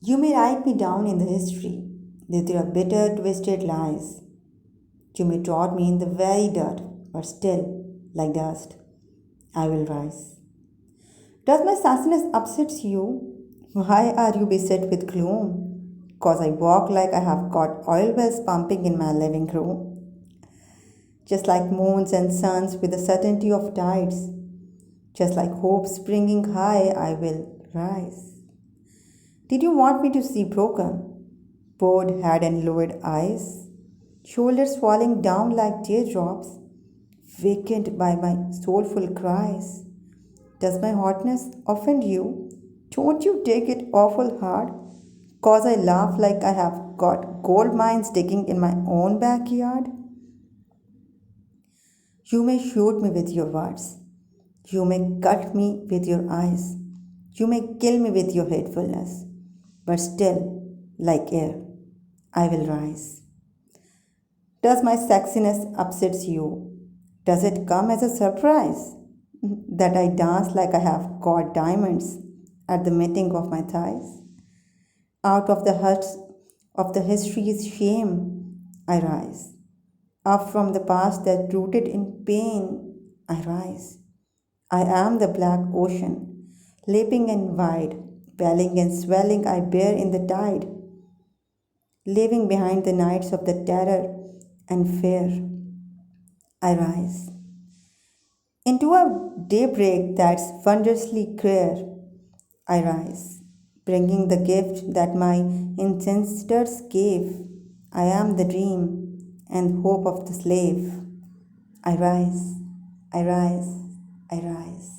You may write me down in the history with your bitter, twisted lies. You may trot me in the very dirt, but still, like dust, I will rise. Does my sassiness upsets you? Why are you beset with gloom? Cause I walk like I have got oil wells pumping in my living room. Just like moons and suns with the certainty of tides. Just like hope springing high, I will rise. Did you want me to see broken, bowed head and lowered eyes? Shoulders falling down like teardrops, vacant by my soulful cries? Does my hotness offend you? Don't you take it awful hard? Cause I laugh like I have got gold mines digging in my own backyard? You may shoot me with your words. You may cut me with your eyes. You may kill me with your hatefulness. But still, like air, I will rise. Does my sexiness upsets you? Does it come as a surprise that I dance like I have got diamonds at the meeting of my thighs? Out of the huts of the history's shame, I rise. Up from the past that rooted in pain, I rise. I am the black ocean, leaping and wide, belling and swelling I bear in the tide, leaving behind the nights of the terror and fear. I rise into a daybreak that's wondrously clear. I rise, bringing the gift that my ancestors gave. I am the dream and hope of the slave. I rise, I rise, I rise.